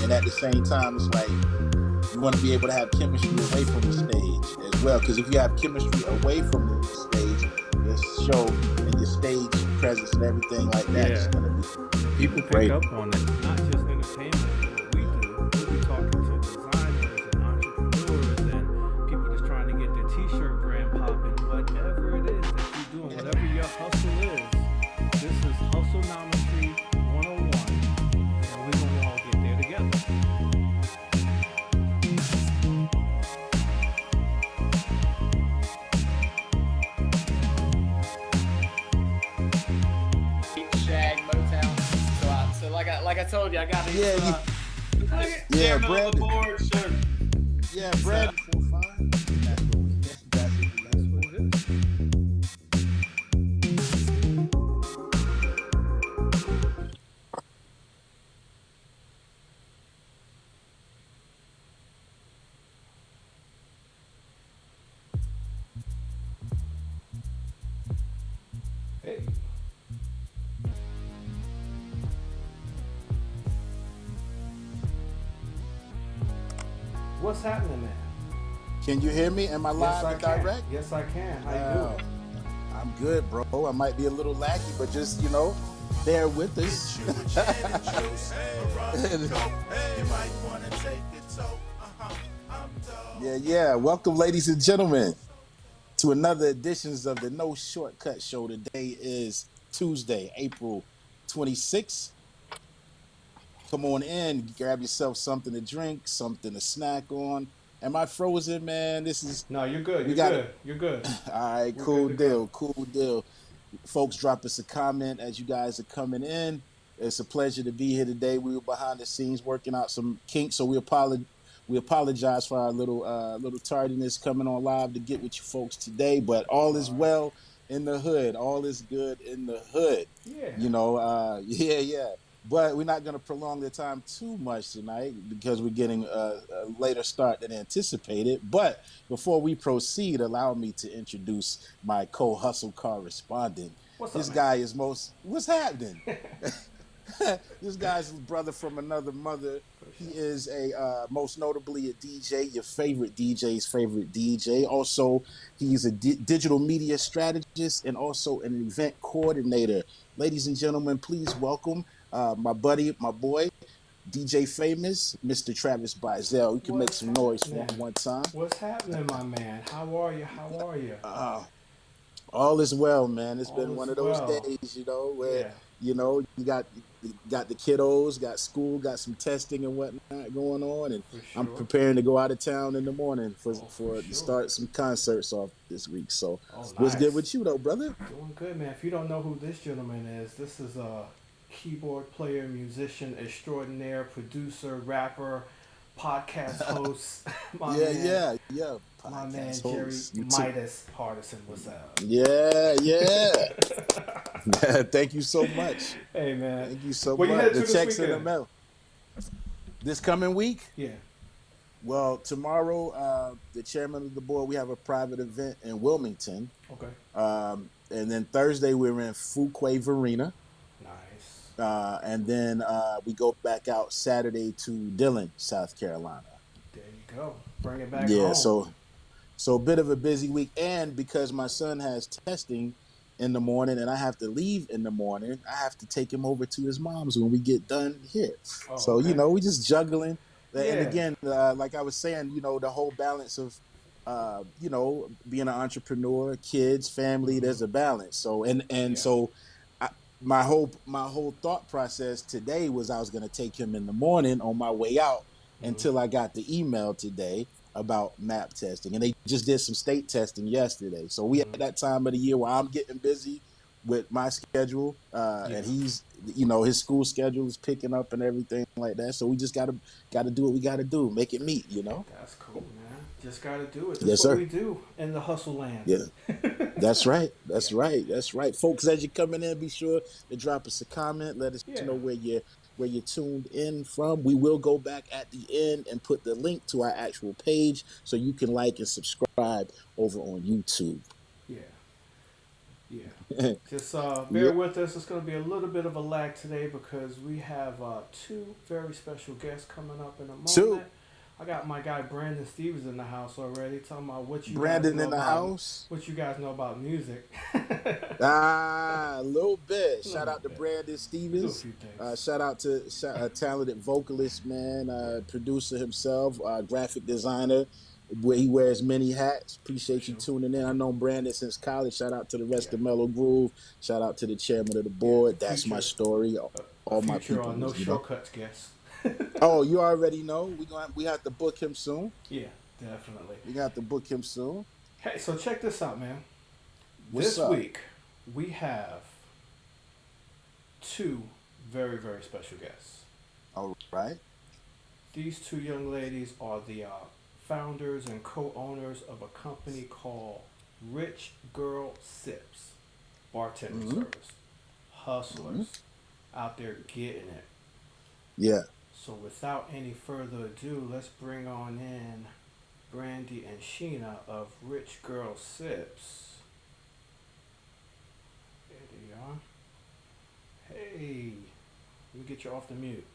and at the same time, it's like you want to be able to have chemistry away from the stage as well. Because if you have chemistry away from the stage, your show and your stage presence and everything like that is Yeah. going to be And people pick great. up on it. Not just entertainment, what we do. We'll be talking to designers and entrepreneurs and people that's trying to get their t-shirt brand popping. Whatever it is that you're doing, whatever your hustle is, this is Hustlenometry 101. And we're going to all get there together. Shag Motown. So like I told you, I got these. Yeah, yeah, Brandy. Board shirt. Yeah, Brandy. That's what it is. Hey. What's happening, man? Can you hear me? Am I Yes, live I and can. direct? Yes, I can. How you Wow. doing? I'm good, bro. I might be a little laggy, but just, bear with us. Yeah. Welcome, ladies and gentlemen, to another editions of the No Shortcut Show. Today is Tuesday, April 26th. Come on in, grab yourself something to drink, something to snack on. Am I frozen, man? No, you're good. We You're got it. good. You're good. All right, We're good to go. cool deal. Folks, drop us a comment as you guys are coming in. It's a pleasure to be here today. We were behind the scenes working out some kinks, so we apologize for our little tardiness coming on live to get with you folks today. But It's all is all right. well in the hood. All is good in the hood. Yeah. Yeah. But we're not going to prolong the time too much tonight because we're getting a later start than anticipated. But before we proceed, allow me to introduce my co-hustle correspondent. What's up, This man? guy is what's happening? This guy's brother from another mother. He is most notably a DJ, your favorite DJ's favorite DJ. Also, he's a digital media strategist and also an event coordinator. Ladies and gentlemen, please welcome my buddy, my boy, DJ Famous, Mr. Travis Bizel. You can make What's some noise for happening? him one time. What's happening, my man? How are you? How are you? Uh, all is well, man. It's All been is one of those well. days, where Yeah, you got the kiddos, got school, got some testing and whatnot going on, and for I'm sure. preparing to go out of town in the morning Oh, for to sure. start some concerts off this week. So, Oh, what's good nice. with you, though, brother? Doing good, man. If you don't know who this gentleman is, this is a keyboard player, musician extraordinaire, producer, rapper, podcast host. my man, Yeah. my man Podcast Jerry host, you too. Midas Hardison. What's up? Yeah. Thank you so much. Hey, man. Thank you so Where you much. headed The to this checks in the weekend? mail. This coming week, Yeah. well, tomorrow, the chairman of the board, we have a private event in Wilmington. Okay. And then Thursday, we're in Fuquay Varina. Nice. And then we go back out Saturday to Dillon, South Carolina. There you go. Bring it back Yeah, home. so a bit of a busy week. And because my son has testing in the morning and I have to leave in the morning, I have to take him over to his mom's when we get done here. Oh, So, okay. we just juggling. And Yeah. again, like I was saying, the whole balance of, being an entrepreneur, kids, family, Mm-hmm. there's a balance. So, and Yeah. so I, my whole thought process today was I was going to take him in the morning on my way out Mm-hmm. until I got the email today about map testing, and they just did some state testing yesterday. So we at Mm-hmm. that time of the year where I'm getting busy with my schedule, Yeah. and he's, his school schedule is picking up and everything like that. So we just gotta do what we gotta do, make it meet. That's cool, man. Just got to do it. That's Yes, what sir. we do in the hustle land. Yeah, that's right. Yeah. That's right, folks. As you're coming in, be sure to drop us a comment. Let us Yeah. know where you're tuned in from. We will go back at the end and put the link to our actual page so you can like and subscribe over on YouTube. Yeah. Yeah. Just bear Yeah, with us. It's going to be a little bit of a lag today because we have two very special guests coming up in a moment. two. I got my guy Brandon Stevens in the house already, talking about Brandon in the house. what you guys know about music. Ah, a little bit. A Shout little out to bit. Brandon We do a Stevens. few things. Shout out to a talented vocalist, man, Yeah, producer himself, graphic designer, where he wears many hats. for Appreciate you sure. tuning in. I know Brandon since college. Shout out to the Yeah, rest of Mellow Groove. Shout out to the chairman of the yeah. board. That's my Future, story. a All my future people, no you know. shortcuts guest. Oh, you already know. We have to book him soon. Yeah, definitely. We got to book him soon. Hey, so check this out, man. What's This up? week we have two very, very special guests. All right. These two young ladies are the founders and co-owners of a company called Rich Girl Sips bartending Mm-hmm. service. Mm-hmm. Hustlers out there getting it. Yeah. So without any further ado, let's bring on in Brandy and Sheena of Rich Girl Sips. There they are. Hey, let me get you off the mute.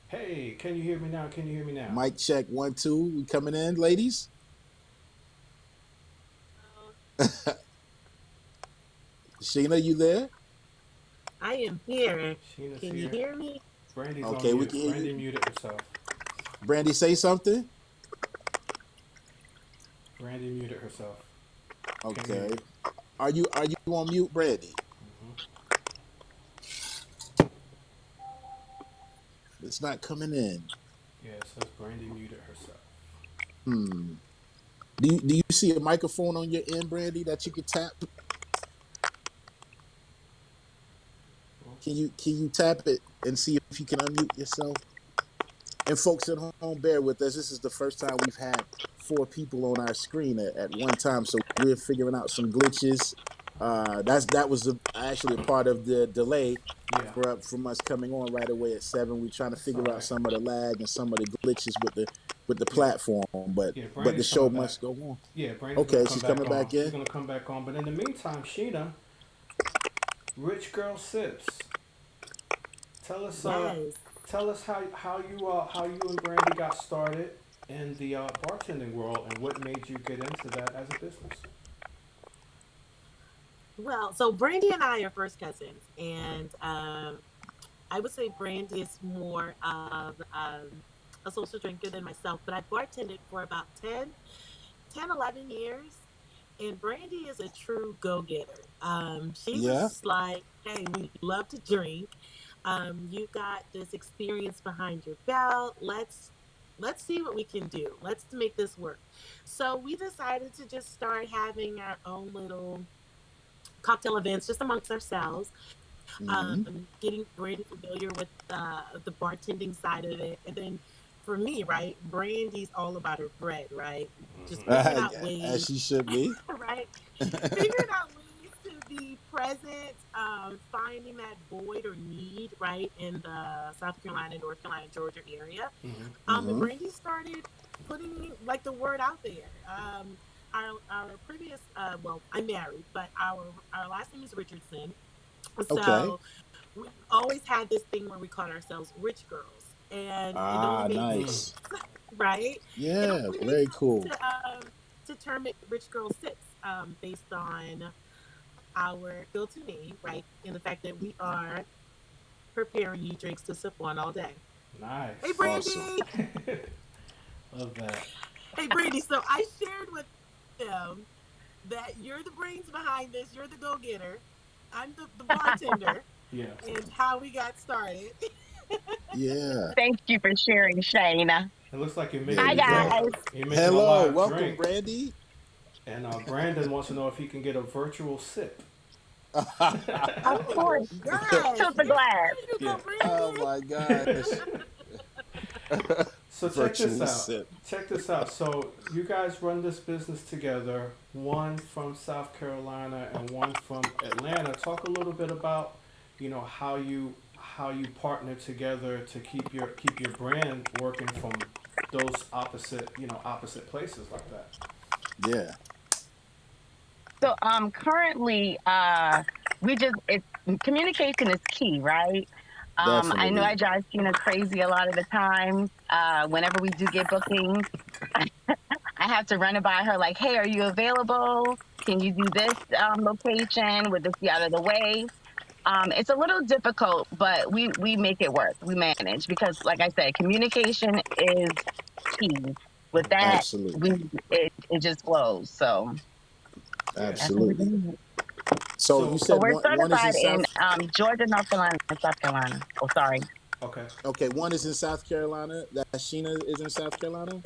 Hey, can you hear me now? Can you hear me now? Mic check 1 2. We coming in, ladies. Sheena, you there? I am here. Sheena's Can you here. hear me? Brandy's on Okay, we can mute. hear you. Brandy muted herself. Brandy, say something. Brandy muted herself. Can't hear Okay. you. Are you on mute, Brandy? Hmm. It's not coming in. Yeah, it says Brandy muted herself. Hmm. Do you see a microphone on your end, Brandy, that you could tap? Well, Can you tap it and see if you can unmute yourself? And folks at home, bear with us. This is the first time we've had four people on our screen at one time, so we're figuring out some glitches. That was actually a part of the delay yeah, from us coming on right away at 7. We're trying to that's all figure out right. some of the lag and some of the glitches with the Yeah, platform, yeah. but the Brandy's show coming back. must go on. Yeah, Brandy's gonna Okay, come she's back coming on. back She's in. gonna come back on. But in the meantime, Sheena, Rich Girl Sips, tell us Yes. tell us how you and Brandy got started in the bartending world and what made you get into that as a business. Well, so Brandy and I are first cousins, and I would say Brandy is more of a social drinker than myself, but I bartended for about 11 years. And Brandy is a true go getter. She Yeah. was like, hey, we love to drink. You got this experience behind your belt. Let's see what we can do. Let's make this work. So we decided to just start having our own little cocktail events just amongst ourselves, Mm-hmm. getting Brandy familiar with the bartending side of it. And then for me, right, Brandy's all about her bread, right? Just Mm-hmm. figuring out As ways, she should be. right? Figuring out ways to be present, finding that void or need, right, in the South Carolina, North Carolina, Georgia area. Mm-hmm. And Mm-hmm. Brandy started putting like the word out there. Our previous, well, I'm married, but our last name is Richardson. Okay. So we always had this thing where we called ourselves rich girls, and it only Ah, made Mm. nice. sense, right? It Yeah, only made very sense cool. to term it rich girl sips, based on our go-to name, right, and the fact that we are preparing you drinks to sip on all day. Hey, Nice. Awesome. Brandy. Love that. Hey, Brandy. So I shared with them that you're the brains behind this. You're the go-getter. I'm the bartender, Yeah. and how we got started. Yeah. Thank you for sharing, Shana. It looks like you're There making Hi, a you drink. go. guys. You're making a Hello, live welcome, drink, Brandy. and Brandon wants to know if he can get a virtual sip. Of course. Yes, Tilt the yes. glass. There you go, Yeah. Oh Brandy. my gosh. So check this Virtual out. sip. Check this out. So you guys run this business together. One from South Carolina and one from Atlanta. Talk a little bit about how you partner together to keep your brand working from those opposite places like that. Yeah, So currently we just it's communication is key, right? I know definitely. I drive Tina crazy a lot of the times. Whenever we do get bookings, I have to run it by her like, hey, are you available? Can you do this location? Would this be out of the way? It's a little difficult, but we make it work. We manage because, like I said, communication is key. With that, we Absolutely. it just flows. So Yeah. that's what we're Absolutely. doing. So you So But said we're one is in certified in South. Georgia, North Carolina, and South Carolina. Oh, sorry. okay, Okay, one is in South Carolina. That Sheena is in South Carolina.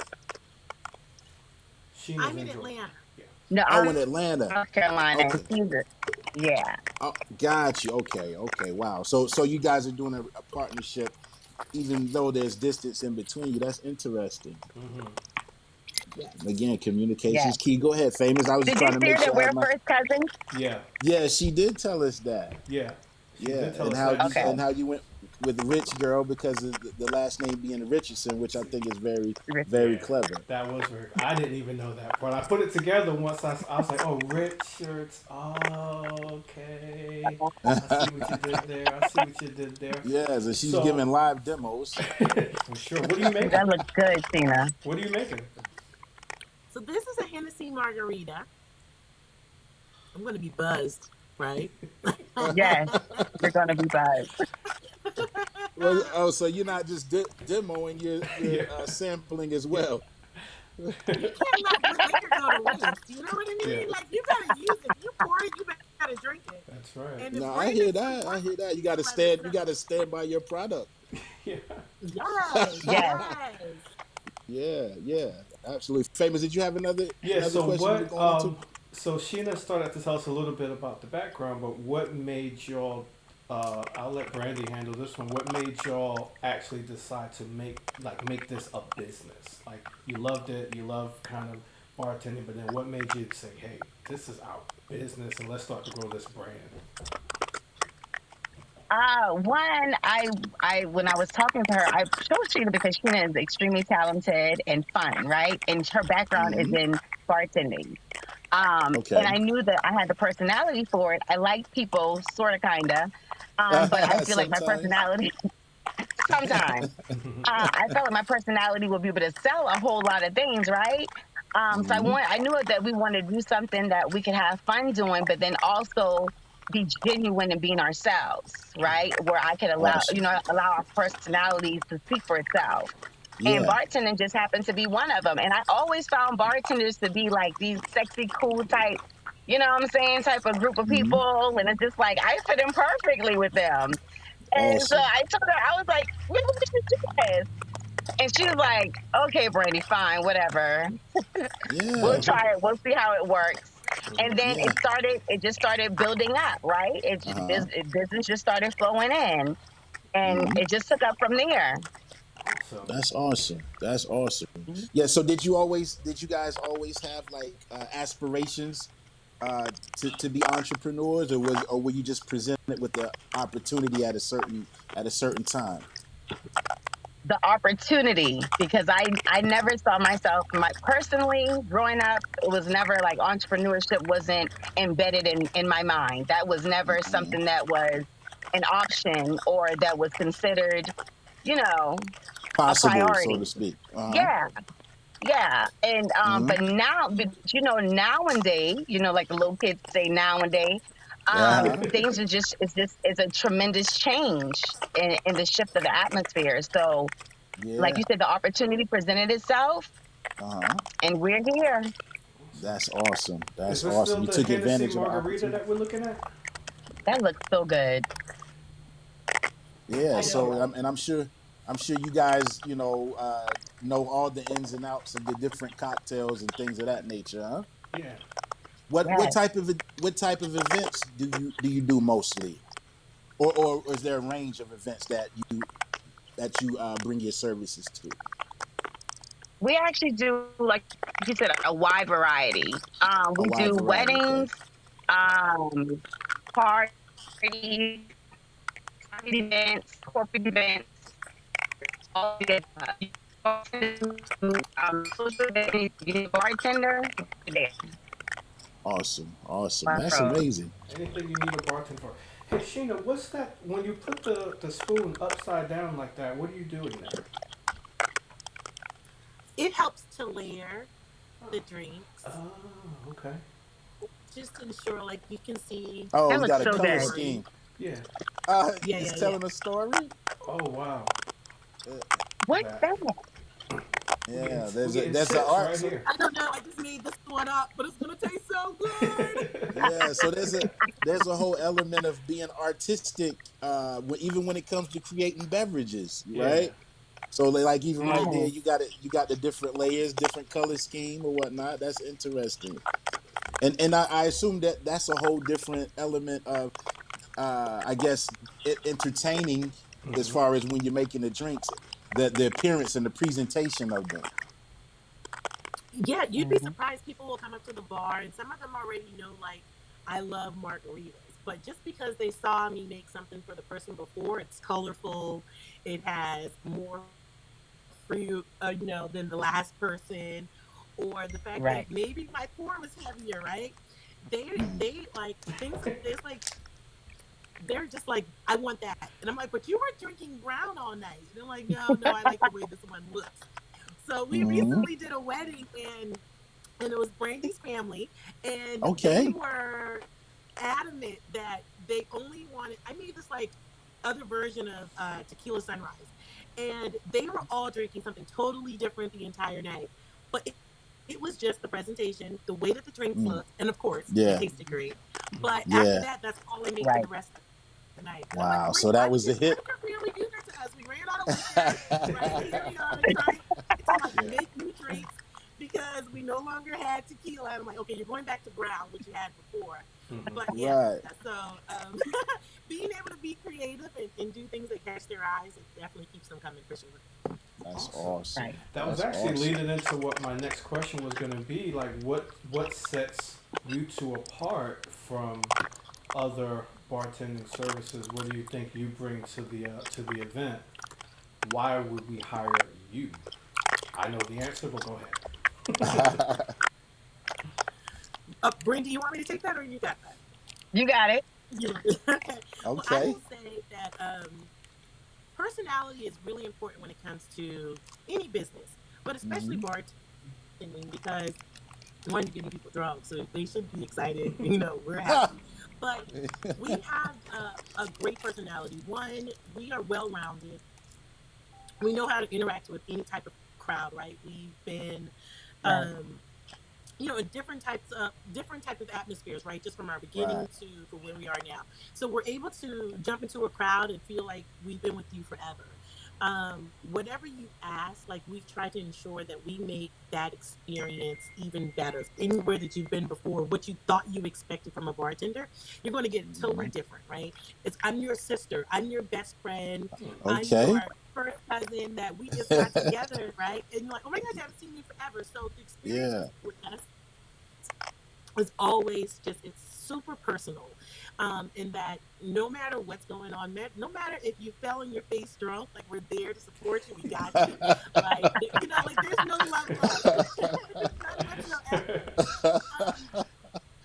Sheena's I'm in in Georgia. Atlanta. Yeah. No, Oh, I'm in Atlanta. South Carolina. Okay. She's a, yeah, Oh, got you. Okay. Okay. Wow. So you guys are doing a partnership, even though there's distance in between you. That's interesting. Mm-hmm. yes, Again, yes. communication's key. Go ahead, famous. I was just Did you trying to make share that sure I we're have my. first cousins? Yeah. Yeah, she did tell us that. Yeah. She Yeah, did tell us that. Okay, and So how you went with the rich girl because of the last name being Richardson, which I think is very very yeah, clever. that was very. I didn't even know that part. I put it together once. I was like, oh, Richards. Oh, okay. I see what you did there. I see what you did there. Yeah, so she's So, giving live demos. for sure. What are you making? that looks good, Tina. What are you making? So this is a Hennessy margarita. I'm gonna be buzzed, right? Yes, you're gonna be buzzed. Well, oh, so you're not just demoing, you're Yeah. sampling as well. You can't let liquor go to waste. You know what I Yeah. mean? Like you gotta use it. If you pour it, you better drink it. That's right. And if No, I Brandon hear can that. pour I for hear me, that. you can let us You got know. to stand by your product. Yeah. Yes, Yes. yes. Yeah, yeah, absolutely. Famous. Did you have Yeah. another So question you were what? going into? So Sheena started to tell us a little bit about the background, but what made y'all? I'll let Brandy handle this one. What made y'all actually decide to make this a business? Like you loved it, you love kind of bartending, but then what made you say, "Hey, this is our business, and let's start to grow this brand"? One, I when I was talking to her, I chose Sheena because Sheena is extremely talented and fun, right? And her background is Hmm. in bartending. And Okay. I knew that I had the personality for it. I like people, sort of, kinda. But I feel like my Sometimes. personality, sometimes, I felt like my personality would be able to sell a whole lot of things, right? So Hmm. I knew that we wanted to do something that we could have fun doing, but then also be genuine and being ourselves, right? Where I could Awesome. allow our personalities to speak for itself. And Yeah. bartending just happened to be one of them. And I always found bartenders to be like these sexy, cool type, you know what I'm saying, type of group of Hmm. people. And it's just like I fit in perfectly with them. And so Awesome. I told her, I was like, maybe we should do this. And she was like, okay, Brandy, fine, whatever. We'll Yeah. try it. We'll see how it works. And then Yeah. it just started building up, right? Uh huh. Business just started flowing in and Hmm. it just took up from there. Awesome. That's awesome. That's awesome. Mhm. Yeah. So did you guys always have like aspirations to be entrepreneurs, or were you just presented with the opportunity at a certain time? The opportunity, because I never saw myself personally growing up, it was never like entrepreneurship wasn't embedded in my mind. That was never Hmm. something that was an option or that was considered, you know, a Possible, so priority. to speak. Uh huh. Yeah, yeah. And Hmm. but now, but nowadays, like the little kids say nowadays, Uh huh. things are just it's a tremendous change in the shift of the atmosphere. So like Yeah. you said, the opportunity presented itself, Uh huh. and we're here. Awesome. That's awesome. Is That's this still awesome. You the took Hennessy advantage of the margarita opportunity. that we're looking at? That looks so good. Yeah. I know, So, right? and I'm sure you guys, know all the ins and outs of the different cocktails and things of that nature, huh? Yeah. What Yes. type of events do you do mostly, or is there a range of events that you bring your services to? We actually do, like you said, a wide variety. A We wide do variety. Okay. weddings, um, parties, private events, corporate events, all together. You to social events, you need a bartender, we're there. Awesome, awesome. Front That's row. amazing. Anything you need a bartender for. Hey Sheena, what's that when you put the spoon upside down like that, what are you doing there? It helps to layer the drinks, Oh, okay. just to ensure, like you can see Oh, That you looks got a so the color good. story. scheme. Yeah. Yeah, It's yeah, yeah. telling a story. Oh wow. Uh, What's That that? yeah, we're getting there's an tips art. right So here. I don't know. I just made this one up, but it's gonna taste so good. yeah, so there's a whole element of being artistic, even when it comes to creating beverages, Yeah. right? So like even right there, Mm-hmm. you got the different layers, different color scheme or whatnot. That's interesting. And I assume that that's a whole different element of I guess entertaining as Mm-hmm. far as when you're making the drinks, the appearance and the presentation of them. Yeah, you'd be Mm-hmm. surprised. People will come up to the bar, and some of them already know, like, I love margaritas. But just because they saw me make something for the person before, it's colorful, it has more fruit, than the last person, or the fact that Right. maybe my pour was heavier, right? Mm. They like things. There's like they're just like, I want that, and I'm like, but you were drinking brown all night. And they're like, no, no, I like the way this one looks. So we Hmm. recently did a wedding, and it was Brandy's family, and they Okay. were adamant that they only wanted. I made this like other version of tequila sunrise, and they were all drinking something totally different the entire night. But it was just the presentation, the way that the drinks looked, and of course they tasted Yeah. great. But after that, Yeah. that's all I made for the Right. rest of the night. And I'm like, great, Wow. So that was a why did hit. you really do that to us? We ran out of liquor, right? Here we are trying to like Yeah. make new drinks because we no longer had tequila. And I'm like, okay, you're going back to brown, which you had before. Mm-hmm. But yeah, Right. so being able to be creative and do things that catch their eyes, it definitely keeps them coming for sure. That's Awesome. awesome. Right. That was That's actually awesome. leading into what my next question was going to be. Like, what sets you two apart from other bartending services? What do you think you bring to the event? Why would we hire you? I know the answer, but go ahead. Brandy, you want me to take that or you got that? You got it. Okay. Well, I Okay. will say that personality is really important when it comes to any business, but especially Hmm. bartending because one, you're getting people drunk, so they should be excited. We're happy. But we have a great personality. One, we are well rounded. We know how to interact with any type of crowd, right? We've been Right. um, in different type of atmospheres, right? Just from our Right. beginning to where we are now. So we're able to jump into a crowd and feel like we've been with you forever. Whatever you ask, like we've tried to ensure that we make that experience even better. Anywhere that you've been before, what you thought you expected from a bartender, you're going to get totally Hmm. different, right? It's I'm your sister, I'm your best friend, I'm Okay. your first cousin that we just got together, right? And you're like, oh my gosh, I haven't seen you forever. So the experience Yeah. with us is always just it's super personal, in that no matter what's going on, no matter if you fell on your face drunk, like we're there to support you. We got you. Like like there's no love lost, none whatsoever. Um,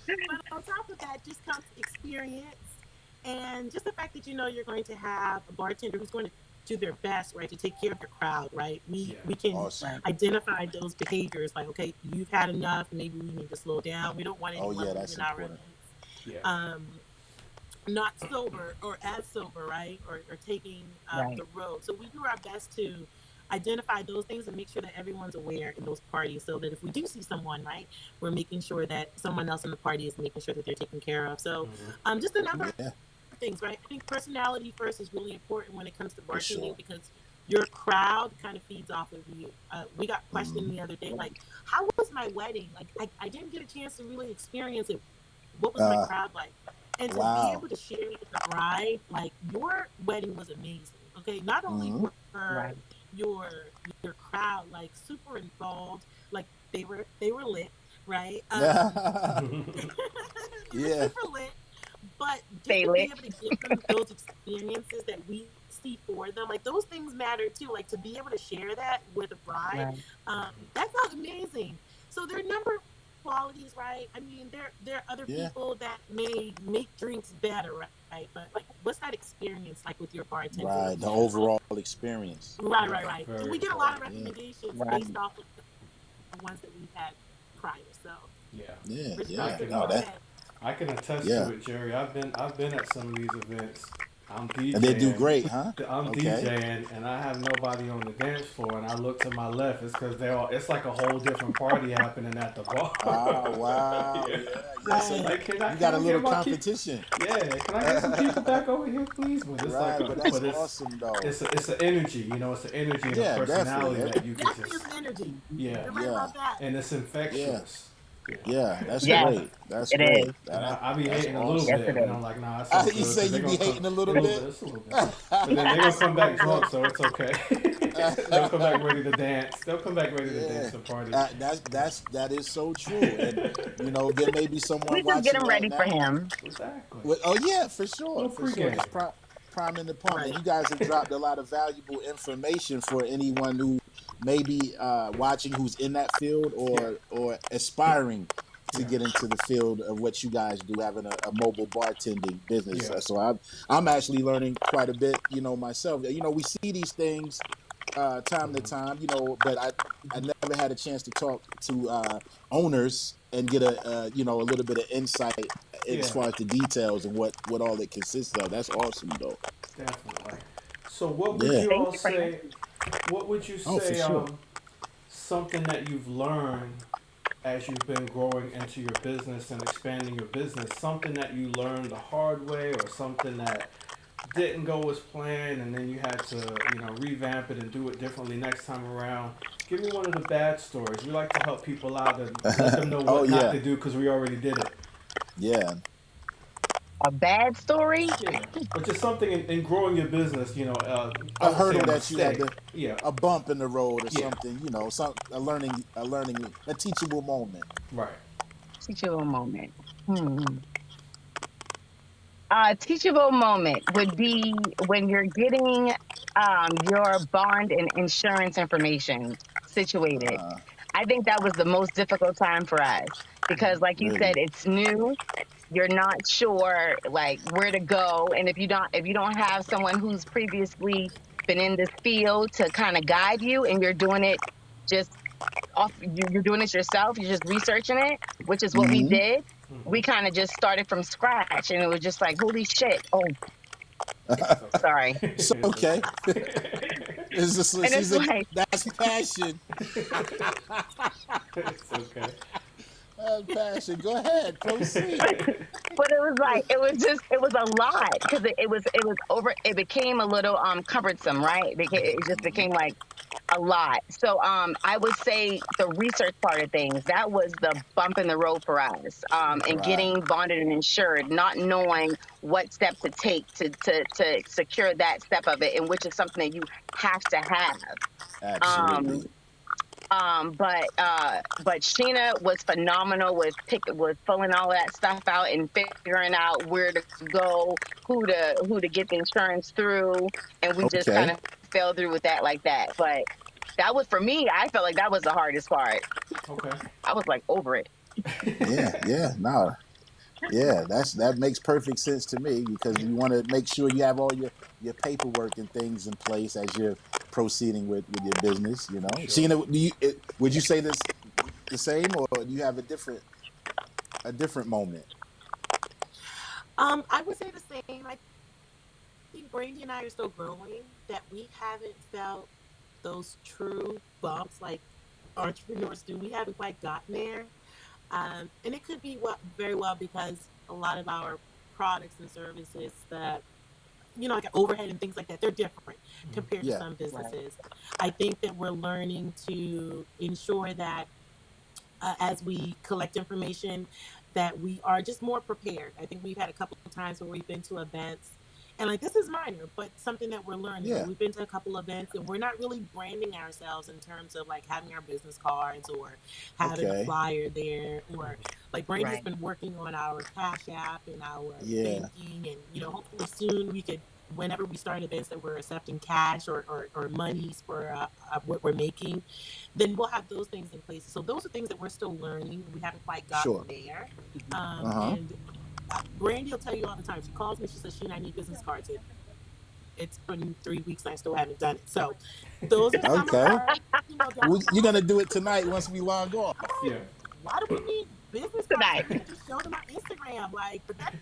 but on top of that, just comes experience and just the fact that you're going to have a bartender who's going to do their best, right, to take care of your crowd, right? We Yeah. we can Awesome. Right. identify those behaviors, like, okay, you've had enough. Maybe we need to slow down. We don't want Oh anyone yeah, that's leaving our important. events Yeah. not sober or as sober, right? Or taking Right. the road. So we do our best to identify those things and make sure that everyone's aware in those parties so that if we do see someone, right, we're making sure that someone else in the party is making sure that they're taken care of. So Mm-hmm. just a number of Yeah, things, right? I think personality first is really important when it comes to bartending for because sure. your crowd kind of feeds off of you. We got questioned the Hmm. other day, like, how was my wedding? Like, I didn't get a chance to really experience it. What was my crowd like? Uh, And to be able to wow. share with the bride, like, your wedding was amazing. Okay, not only Hmm. were Right. your crowd like super involved, like they were lit, right? Yeah. They were Yeah. super lit, But just Stay to lit. be able to give them those experiences that we see for them, like those things matter too. Like to be able to share that with a bride, Right. that felt amazing. So there are a number of qualities, right? I mean, there are other Yeah. people that may make drinks better, right? But like, what's that experience like with your bartender? Right. The Yeah. overall experience. Right, right, Right. right. And Very we get a lot of important. Yeah. recommendations Right. based off of the ones that we've had prior. So Yeah. Yeah. I Yeah. can No, reciprocity. that. I can attest Yeah. to it, Jerry. I've been at some of these events. I'm And they do DJing. great, huh? I'm Okay. DJing, and I have nobody on the dance floor. And I look to my left. It's because they're all. It's like a whole different party happening at the bar. Ah, wow. Yeah. Yeah. Yeah. So Right. you Like, you can got a I little get my people? competition. Yeah, can I get some people back over here, please? But it's like Right. a, But that's but awesome, though. it's an energy. It's an energy and a Yeah. personality Definitely. that you can Definitely is just, an energy. yeah, You're right Yeah. about that. and it's Yeah. infectious. Yeah. That's Yes, Yeah. great. That's it great. is. And That, I be that's hating a little Yes, awesome. bit, it but is. I'm like, nah, it's all You good say because they're you be gonna come hating a a little little bit. bit, it's a little bit. But then they're gonna come back drunk, so it's okay. They'll come back ready to dance. They'll come back ready to Yeah, dance and party. that is so true, and there may be We someone just get watching them right ready for now. him. Exactly. Oh yeah, Little for sure, pregame. just prime in the pump, and Right. you guys have dropped a lot of valuable information for anyone who may be watching who's in that field Yeah. or aspiring to Yeah. get into the field of what you guys do, having a mobile bartending business. Yeah. So I'm actually learning quite a bit, myself. We see these things time to Hmm. time, but I never had a chance to talk to owners and get a little bit of insight as Yeah. far as the details and what all it consists of. That's awesome, though. Definitely. So, what would Yeah. you Thank all you for say? What would you Oh, for say? sure. Something that you've learned as you've been growing into your business and expanding your business. Something that you learned the hard way, or something that didn't go as planned, and then you had to, revamp it and do it differently next time around. Give me one of the bad stories. We like to help people out and let them know Oh what not yeah, to do because we already did it. yeah. a bad story. Yeah, but just something in growing your business. I A won't say hurdle a that you had mistake. to, Yeah, a bump in the road or yeah, something. A teachable moment. right. Teachable moment. Hmm. A teachable moment would be when you're getting your bond and insurance information situated. Uh, I think that was the most difficult time for us because, like you said, really. it's new. You're not sure like where to go, and if you don't have someone who's previously been in this field to kind of guide you, and you're doing it just you're doing this yourself, you're just researching it, which is what we Hmm. did. Hmm. We kind of just started from scratch, and it was just like, holy shit. Oh, It's sorry. okay. It's It's okay. okay. It's just, And it's like, that's passion. It's okay. That's passion. Go ahead, proceed. but it was like it was a lot because it was over. It became a little cumbersome, right? It just Mhm. became like a lot. So I would say the research part of things, that was the bump in the road for us. And Right. getting bonded and insured, not knowing what step to take to secure that step of it, and which is something that you have to have. Um Absolutely. but Sheena was phenomenal with pulling all that stuff out and figuring out where to go, who to get the insurance through, and we just kind Okay. of fell through with that like that. But that was for me. I felt like that was the hardest part. Okay. I was like over it. Yeah. Yeah. No. Yeah. That makes perfect sense to me because Yeah, you want to make sure you have all your paperwork and things in place as you're proceeding with your business. for sure. Sheena, would you say this the same, or do you have a different moment? I would say the same. I think Brandy and I are still growing. That we haven't felt those true bumps like entrepreneurs do. We haven't quite gotten there. And it could be very well because a lot of our products and services that like overhead and things like that, they're different compared to Yeah. some Right. businesses. I think that we're learning to ensure that as we collect information, that we are just more prepared. I think we've had a couple of times where we've been to events, and like this is minor, but something that we're learning. Like Yeah. we've been to a couple of events, and we're not really branding ourselves in terms of like having our business cards or having a Okay. flyer there, or Like Brandy has Right. been working on our Cash App and our Yeah, banking, and hopefully soon we could, whenever we start events that we're accepting cash or monies for what we're making, then we'll have those things in place. So those are things that we're still learning. We haven't quite gotten sure. there. Uh-huh. And Brandy will tell you all the time. She calls me. She says, "Sheena, I need business cards." It's been 3 weeks and I still haven't done it. So those are some of Okay. her, You're downfalls. gonna do it tonight once we log off. Oh, Yeah. why do we need business cards? I Tonight. can't just show them my Instagram. Like, but that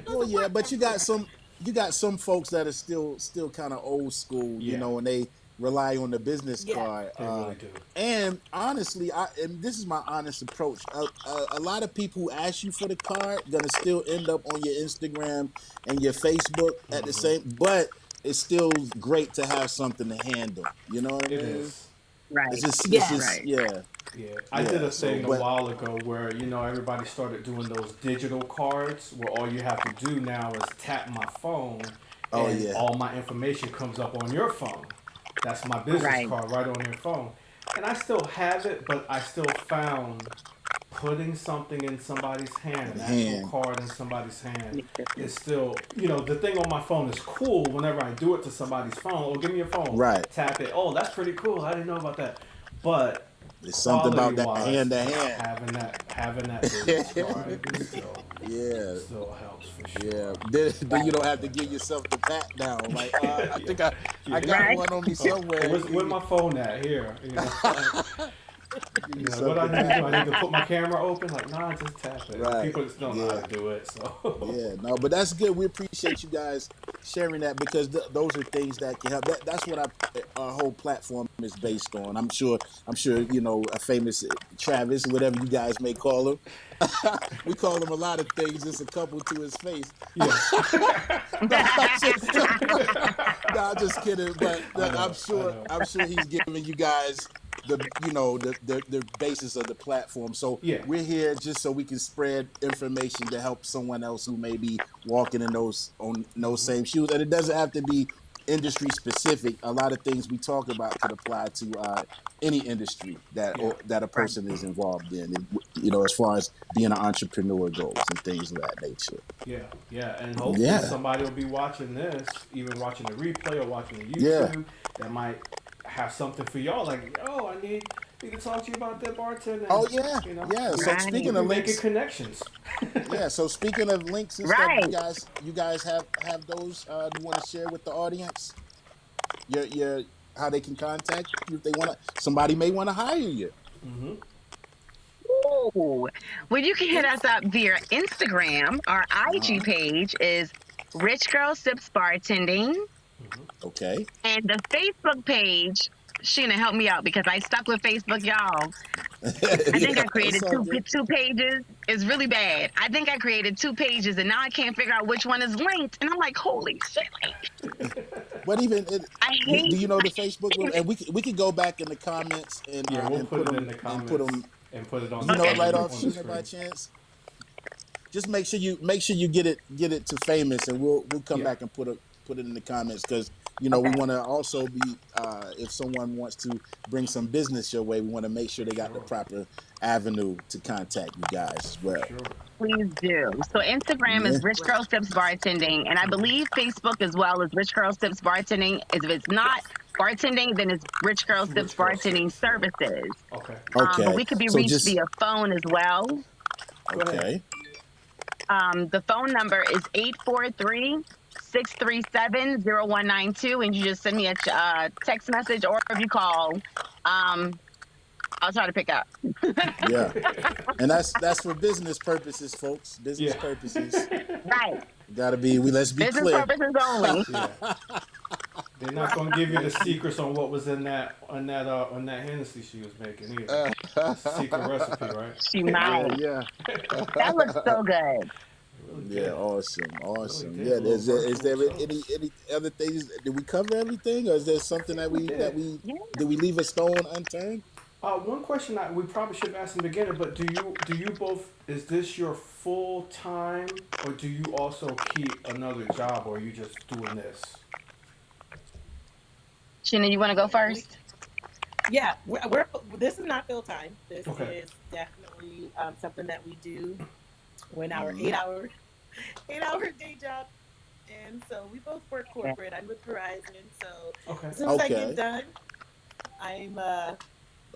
Well, doesn't yeah, work but everywhere. you got some folks that are still kind of old school, Yeah, and they rely on the business Yes. card. they really do. And honestly, and this is my honest approach. A lot of people who ask you for the card gonna still end up on your Instagram and your Facebook at the same. But it's still great to have something to handle. You know what I It mean? is. Right. It's Yes. just Right. yeah, Yeah, I did yeah. a So, thing a but while ago where everybody started doing those digital cards where all you have to do now is tap my phone, oh and yeah, all my information comes up on your phone. That's my business Right. card right on your phone, and I still have it, but I still found putting something in somebody's hand, in an the actual hand, card in somebody's hand, Makes is difference. still, the thing on my phone is cool whenever I do it to somebody's phone. Oh, give me your phone, right? tap it. Oh, that's pretty cool. I didn't know about that. But It's something quality about that wise, hand to hand. having that business card Yeah, still helps for yeah. sure. Then you Right. don't have to give yourself the pat down. Like, I Yeah, think I yeah. got Right. one on me Oh, hey, somewhere. where my phone at? Here, like, Give yourself what I the need to pat do? I need to down. put my camera open. Like, nah, just tap it. And Right. people just don't know how Yeah. to do it. So, Yeah. No, but that's good. We appreciate you guys sharing that because those are things that can help. That's what our whole platform is based on. I'm sure a famous Travis, whatever you guys may call him. We call him a lot of things. Just a couple to his face. yeah, No, I'm just, no, I'm just kidding. But I know, I know. I'm sure he's giving you guys the basis of the platform. So Yeah, we're here just so we can spread information to help someone else who may be walking in those same shoes. And it doesn't have to be industry specific. A lot of things we talk about could apply to any industry yeah, that a Right. person is involved in. As far as being an entrepreneur goes and things of that nature. yeah, yeah. And hopefully Yeah. somebody will be watching this, even watching the replay or watching the Yeah. YouTube, that might have something for y'all. Like, oh, I need to talk to you about that bartending. Oh yeah, You know, yeah. So Right. we'll speaking be of making links, connections. yeah. So speaking of links and stuff, Right. you guys have those you want to share with the audience? Your how they can contact you if they want to. Somebody may want to hire you. Hmm. Ooh. Well, you can hit us up via Instagram. Our Uh IG huh. page is Rich Girl Sips Bartending. Okay. And the Facebook page, Sheena, help me out because I stuck with Facebook, y'all. I think Yeah, I it's created all good. two pages. It's really bad. I think I created two pages and now I can't figure out which one is linked. And I'm like, holy shit. But even I do hate you know the Facebook? And we could go back in the comments Yeah, we'll and put put it in them the and put comments them. and put it on Do you know it Okay. right off, on the Sheena, by screen. chance? Just make sure you get it to famous, and we'll come Yeah, back and put it in the comments because we Okay. want to also be if someone wants to bring some business your way, we want to make sure they got the sure, proper avenue to contact you guys as for well. sure. Please do. So Instagram Yeah. is Rich Girl Sips Bartending. And I believe Facebook as well is Rich Girl Sips Bartending. If it's not Yes, bartending, then it's Rich Girl Sips Rich Girl Bartending Sips. Yeah. Services. Okay. But Okay. we could be So reached just via phone as well. Go ahead. okay. The phone number is 843-637-0192, and you just send me a text message, or if you call, I'll try to pick up. Yeah. And that's for business purposes, folks. Business Yeah. purposes. Right. Gotta be. Let's be Business clear. purposes only. Yeah. They're not gonna give you the secrets on what was in that Hennessy she was making either. Secret recipe, right? She Yeah. might. Yeah. That looks so good. It really Yeah, did. awesome, Really awesome. did. Yeah, A little is virtual there toast. any other things? Did we cover everything, or is there something We did. Yeah. did we leave a stone unturned? One question we probably should have asked in the beginning, but do you both, is this your full time, or do you also keep another job, or are you just doing this? Sheena, you want to go We first? Yeah, this is not full time. This Okay. is definitely something that we do when our Mm-hmm. 8 hour day job. And so we both work Yeah. corporate. I'm with Verizon. So Okay. as soon as I get Okay. done, I'm On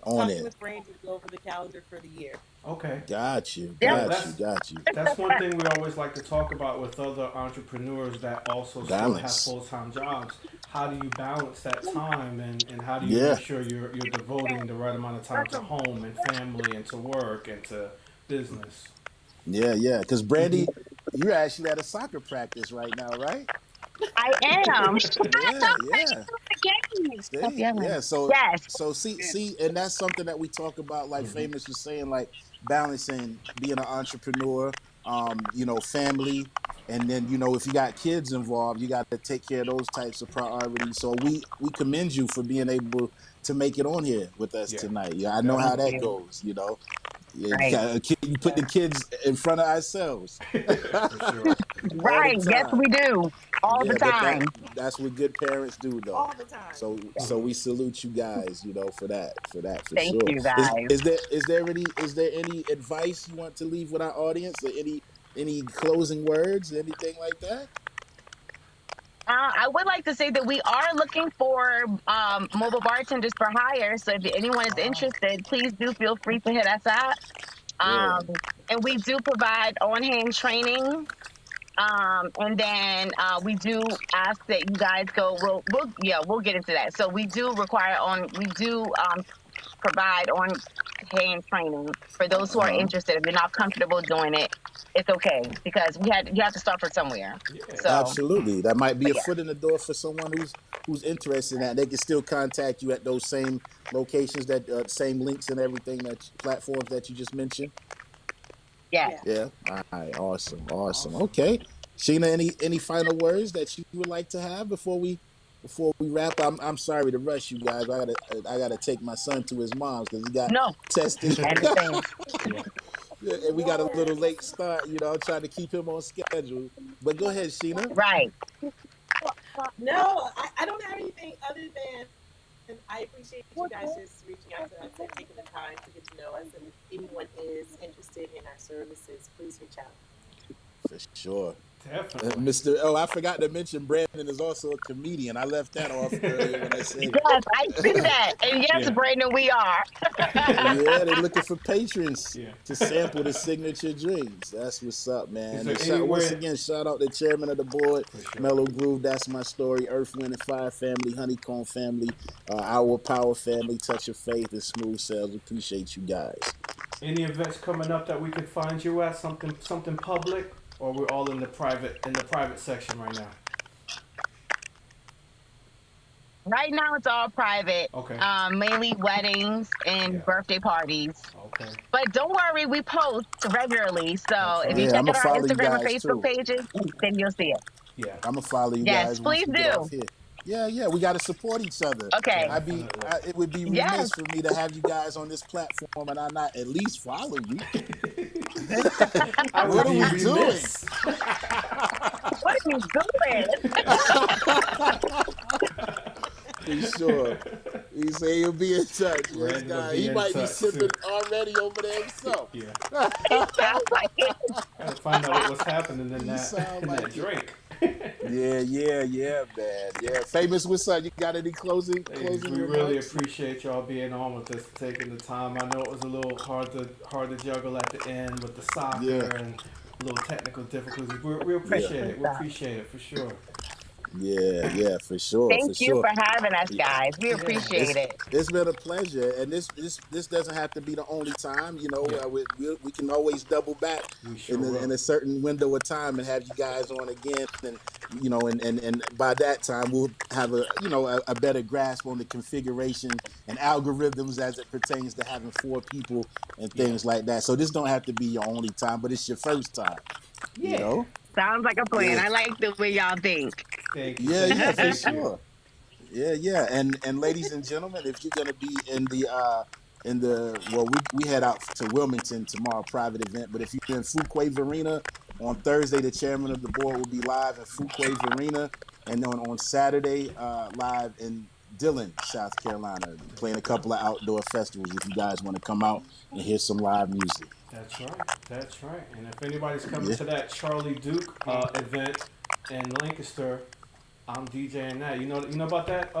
talking it. with Brandy to go over the calendar for the year. Okay. Got you. Yep. Yeah, Got you. Got you. that's one thing we always like to talk about with other entrepreneurs that also still have Balance. full time jobs. How do you balance that time, and how do you make Yeah. sure you're devoting the right amount of time to home and family and to work and to business? Yeah. Yeah. Because Brandy, you're actually at a soccer practice right now, right? I am. Shut Yeah. up, Yeah. again. Stop See, yelling. yeah. So, Yes. see, and that's something that we talk about. Like Famous was saying, like balancing being an entrepreneur, family, and then if you got kids involved, you got to take care of those types of priorities. So we commend you for being able to make it on here with us Yeah, tonight. Yeah, I know Thank how definitely. that you. goes. Yeah, Right. you put Yeah, the kids in front of ourselves. For sure. All the Right. Yes, time. we do. All the Yeah, but time. that's what good parents do, though. all the time. So we salute you guys, for that for Thank sure. you, Is guys. is there any advice you want to leave with our audience, or any closing words, anything like that? I would like to say that we are looking for mobile bartenders for hire. So if anyone is Ah, interested, please do feel free to hit us up. Yeah. And we do provide on-hand training. And then we do ask that you guys go. We'll get into that. So we do provide on-hand training for those who are Uh-huh. interested. If you're not comfortable doing it, it's okay because you have to start from somewhere. yeah. So, Absolutely. That might be but a yeah, foot in the door for someone who's interested in that. They can still contact you at those same locations, that same links and everything, that platforms that you just mentioned. yes. Yeah. Yeah. All right. Awesome. Awesome. Awesome. Okay. Sheena, any final words that you would like to have before we wrap? I'm sorry to rush you guys. I gotta take my son to his mom's because he got No, tested. I understand. Yeah. Yeah, and we got a No, little late start. I'm trying to keep him on schedule. But go ahead, Sheena. Right. no, I don't have anything other than I appreciate you guys just reaching out to us and taking the time to get to know us. And if anyone is interested in our services, please reach out. For sure. Definitely. Mr. Oh, I forgot to mention Brandon is also a comedian. I left that off earlier when I said, Yes, I see that. And yes, Yeah. Brandon, we are. yeah, they're looking for patrons Yeah. to sample the signature drinks. That's what's up, Is man. there And once anywhere? again, shout out the chairman of the board, For sure. Mellow Groove. That's my story. Earth, Wind, and Fire family, Honeycomb family, Our Power family, Touch of Faith, and Smooth Sales. Appreciate you guys. Any events coming up that we could find you at? Something public, or we're all in the private section right now? Right now, it's all private, Okay. mainly weddings Yeah. and birthday parties. Okay. But don't worry, we post regularly. So That's if you right. Yeah, check I'm gonna out our follow you Instagram and guys Facebook too. pages, then you'll see it. Yeah. I'm gonna follow you Yes, guys once please we get off do. here. Yeah, yeah, we got to support each other. Okay. Definitely. It would be Yes. remiss for me to have you guys on this platform and I not at least follow you. I would What are be we doing? remiss. What are you doing? For sure. He say he'll be in touch. This Brandon will guy, be he in might be touch soon. sipping already over there himself. Yeah. It sounds like it. Gotta find out what was happening in He that sound in that like it. drink. Yeah, yeah, yeah, man. Yeah, famous. What's up? You got any closing Ladies, closing we really remarks? appreciate y'all being on with us, taking the time. I know it was a little hard to juggle at the end with the soccer Yeah, and a little technical difficulties. We yeah, appreciate Good it. We stuff. appreciate it for sure. yeah, yeah. For sure, Thank for you sure. for having us, guys. We Yeah. appreciate it. It's been a pleasure, and this doesn't have to be the only time. Yeah. We can always double back We sure in will. a certain window of time and have you guys on again, and and by that time we'll have a better grasp on the configuration and algorithms as it pertains to having four people and Yeah. things like that. So this don't have to be your only time, but it's your first time. You Yeah. know? Sounds like a plan. Yeah, I like the way y'all think. Thank you. yeah, Thank you. yeah, for Thank you. sure. Yeah, yeah, and ladies and gentlemen, if you're gonna be in the well, we head out to Wilmington tomorrow, private event. But if you're in Fuquay Varina on Thursday, the chairman of the board will be live in Fuquay Varina, and then on Saturday, live in Dillon, South Carolina, playing a couple of outdoor festivals. If you guys want to come out and hear some live music, That's right. That's right. And if anybody's coming yeah. to that Charlie Duke event in Lancaster, I'm DJing that. You know about that,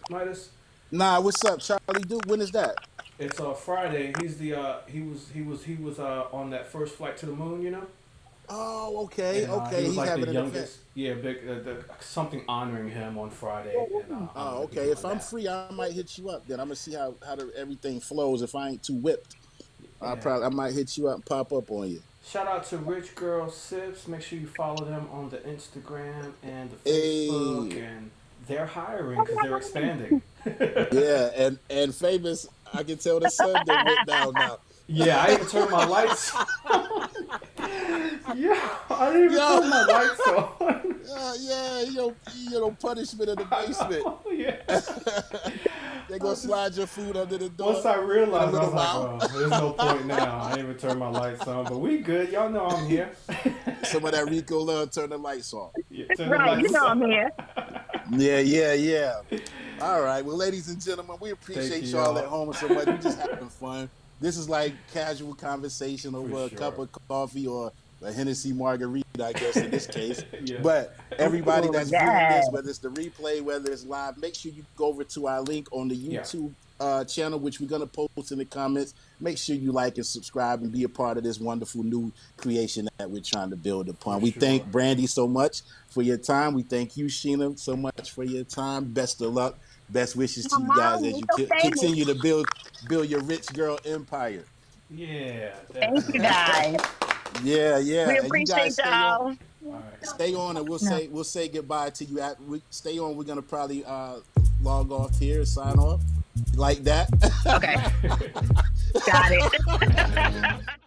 Midas? Nah, what's up, Charlie Duke? When is that? It's Friday. He's the he was on that first flight to the moon. You know. Oh, okay, And he okay. was He's like the having an event. youngest, yeah, big something honoring him on Friday, and I'm Oh, gonna be okay. doing If I'm that. free, I might hit you up. Then I'm gonna see how everything flows. If I ain't too whipped, Yeah. I might hit you up and pop up on you. Shout out to Rich Girl Sips. Make sure you follow them on the Instagram and the Facebook, Hey, and they're hiring because they're expanding. yeah, and famous. I can tell the sun done went down now. Yeah, I even turned my lights. Yeah, I didn't even Yo, turn my lights on. yeah, punishment in the basement. Yeah. They I gonna just slide your food under the Once door I in a realized, I little was like, while. oh, there's no point now. I didn't even turn my lights on, but we good. Y'all know I'm here. Some of that Rico love, turn the lights off. Yeah, turn the Right, you lights know on. I'm here. Yeah, yeah, yeah. All right. Well, ladies and gentlemen, we Thank appreciate you, y'all at y'all. home so much. We just having fun. This is like casual conversation For over a cup sure. of coffee or a Hennessy margarita, I guess, in this case. Yeah. But everybody Ooh, that's viewing yeah. this, whether it's the replay, whether it's live, make sure you go over to our link on the Yeah. YouTube channel, which we're going to post in the comments. Make sure you like and subscribe and be a part of this wonderful new creation that we're trying to build For upon. We sure. thank Brandy so much for your time. We thank you, Shena, so much for your time. Best of luck. Best wishes to My you guys mom, as you're you so famous. continue to build your rich girl empire. Yeah, Thank you definitely. guys. Yeah, We yeah. And you appreciate guys y'all. All right. stay on, and No. we'll say goodbye to you. Stay on. We're gonna probably log off here, sign off like that. Okay, got it.